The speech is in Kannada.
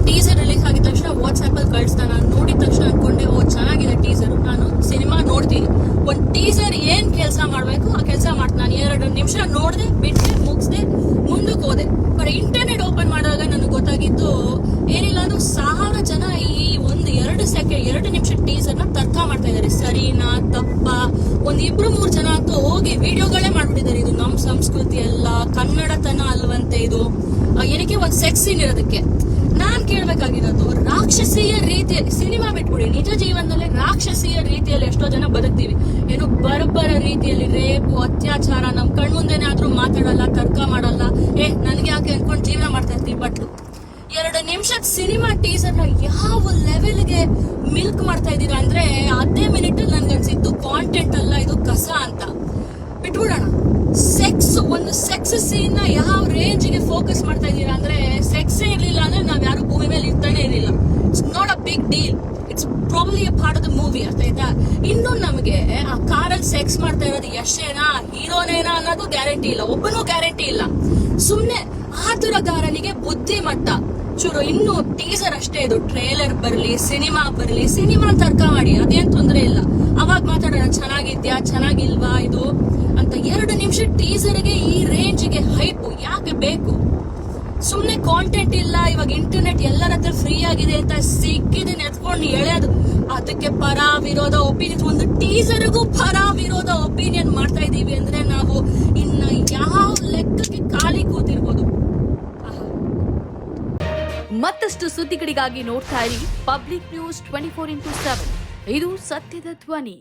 ಟೀಸರ್ ರಿಲೀಸ್ ಆಗಿದ ತಕ್ಷಣ ವಾಟ್ಸ್ಆಪ್ ಅಲ್ಲಿ ಕಳಿಸ್ತಾ. ನಾನು ನೋಡಿದ ತಕ್ಷಣ ಅನ್ಕೊಂಡೆ ಓ ಚೆನ್ನಾಗಿದೆ ಟೀಸರ್, ನಾನು ಸಿನಿಮಾ ನೋಡ್ತೀನಿ. ಒಂದ್ ಟೀಸರ್ ಏನ್ ಕೆಲಸ ಮಾಡ್ಬೇಕು ಆ ಕೆಲಸ ಮಾಡ್ತೀನಿ. ನಾನು 2 ನಿಮಿಷ ನೋಡ್ದೆ, ಬಿಟ್ಟೆ, ಮುಗಿಸ್ದೆ, ಮುಂದಕ್ಕೆ ಹೋದೆ. ಬಟ್ ಇಂಟರ್ನೆಟ್ ಓಪನ್ ಮಾಡಿದಾಗ ನನಗೆ ಗೊತ್ತಾಗಿದ್ದು ಏನಿಲ್ಲ ಅದು 1000 ಜನ ಈ 2 ನಿಮಿಷ ಟೀಸರ್ ನ ತರ್ಕ ಮಾಡ್ತಾ ಇದಾರೆ. ಸರಿನಾ ತಪ್ಪ? 1-2-3 ಜನ ಅಂತೂ ಹೋಗಿ ವಿಡಿಯೋಗಳೇ ಮಾಡ್ಬಿಟ್ಟಿದ್ದಾರೆ. ಇದು ನಮ್ ಸಂಸ್ಕೃತಿ ಅಲ್ಲ, ಕನ್ನಡತನ ಅಲ್ವಂತೆ ಇದು. ಏನಕ್ಕೆ ಒಂದ್ ಸೆಕ್ಸ್ ಸೀನ್ ಇರೋದಕ್ಕೆ. ನಾನ್ ಕೇಳ್ಬೇಕಾಗಿರೋದು, ರಾಕ್ಷಸೀಯ ರೀತಿಯಲ್ಲಿ ಸಿನಿಮಾ ಬಿಟ್ಬಿಡಿ, ನಿಜ ಜೀವನದಲ್ಲಿ ರಾಕ್ಷಸೀಯ ರೀತಿಯಲ್ಲಿ ಎಷ್ಟೋ ಜನ ಬದುಕ್ತೀವಿ. ಏನು ಬರ್ಬರ ರೀತಿಯಲ್ಲಿ ರೇಪು, ಅತ್ಯಾಚಾರ ನಮ್ ಕಣ್ಮುಂದೆನೆ ಆದ್ರೂ ಮಾತಾಡಲ್ಲ, ತರ್ಕ ಮಾಡಲ್ಲ. ನನ್ಗೆ ಯಾಕೆ ಅನ್ಕೊಂಡ್ ಜೀವನ ಮಾಡ್ತಾ ಇರ್ತೀವಿ. ಬಟ್ 2 ನಿಮಿಷದ ಸಿನಿಮಾ ಟೀಸರ್ ನ ಯಾವ ಲೆವೆಲ್ಗೆ ಮಿಲ್ಕ್ ಮಾಡ್ತಾ ಇದೀರಾ ಅಂದ್ರೆ, ಅದೇ ಮಿನಿಟ್ ನನ್ಗನ್ಸಿದ್ದು ಕಾಂಟೆಂಟ್ ಅಲ್ಲ, ಇದು ಕಸ ಅಂತ ಬಿಟ್ಬಿಡೋಣ. ಒಂದು ಸೆಕ್ಸ್ ಸೀನ್ ನ ಯಾವ ರೇಂಜ್ ಗೆ ಫೋಕಸ್ ಮಾಡ್ತಾ ಇದೀರಾ ಅಂದ್ರೆ, ಸೆಕ್ಸ್ ಇರ್ಲಿಲ್ಲ ಅಂದ್ರೆ ನಾವ್ ಯಾರು ಭೂಮಿ ಮೇಲೆ ಇರ್ತಾನೆ ಇರಲಿಲ್ಲ. It's not a big deal, it's probably a part of the movie. ಅರ್ಥ ಆಯ್ತಾ? ಇನ್ನು ನಮಗೆ ಆ ಕಾರಲ್ಲಿ ಸೆಕ್ಸ್ ಮಾಡ್ತಾ ಇರೋದು ಯಶೇನಾ ಹೀರೋನೇನಾ ಅನ್ನೋದು ಗ್ಯಾರಂಟಿ ಇಲ್ಲ, ಒಬ್ಬನೂ ಗ್ಯಾರಂಟಿ ಇಲ್ಲ. ಸುಮ್ನೆ ಆತುರಗಾರನಿಗೆ ಬುದ್ಧಿಮಟ್ಟ ಚೂರು. ಇನ್ನು ಟೀಸರ್ ಅಷ್ಟೇ, ಇದು ಟ್ರೇಲರ್ ಬರ್ಲಿ, ಸಿನಿಮಾ ತರ್ಕ ಮಾಡಿ, ಅದೇನ್ ತೊಂದ್ರೆ ಇಲ್ಲ. ಅವಾಗ ಮಾತಾಡೋಣ ಚೆನ್ನಾಗಿದ್ಯಾ ಚೆನ್ನಾಗಿಲ್ವಾ ಇದು ಅಂತ. 2 ನಿಮಿಷ ಟೀಸರ್ಗೆ ಈ ರೇಂಜ್ಗೆ ಹೈಪ್ ಯಾಕೆ ಬೇಕು? ಸುಮ್ನೆ ಕಾಂಟೆಂಟ್ ಇಲ್ಲ. ಇವಾಗ ಇಂಟರ್ನೆಟ್ ಎಲ್ಲರ ಹತ್ರ ಫ್ರೀ ಆಗಿದೆ ಅಂತ ಸಿಕ್ಕಿದೆ ಎತ್ಕೊಂಡು ಎಳೆಯೋದು. ಅದಕ್ಕೆ ಪರ ವಿರೋಧ ಒಪಿನಿಯನ್, ಒಂದು ಟೀಸರ್ಗೂ ಪರ ವಿರೋಧ ಒಪಿನಿಯನ್ ಮಾಡ್ತಾ ಇದೀವಿ ಅಂದ್ರೆ ನಾವು ಇನ್ನ ಯಾವ ಲೆಕ್ಕಕ್ಕೆ ಖಾಲಿ ಕೂತಿರ್ಬೋದು. ಮತ್ತಷ್ಟು ಸುದ್ದಿಗಳಿಗಾಗಿ ನೋಡ್ತಾ ಇರಿ ಪಬ್ಲಿಕ್ ನ್ಯೂಸ್ 24x7. ಇದು ಸತ್ಯದ ಧ್ವನಿ.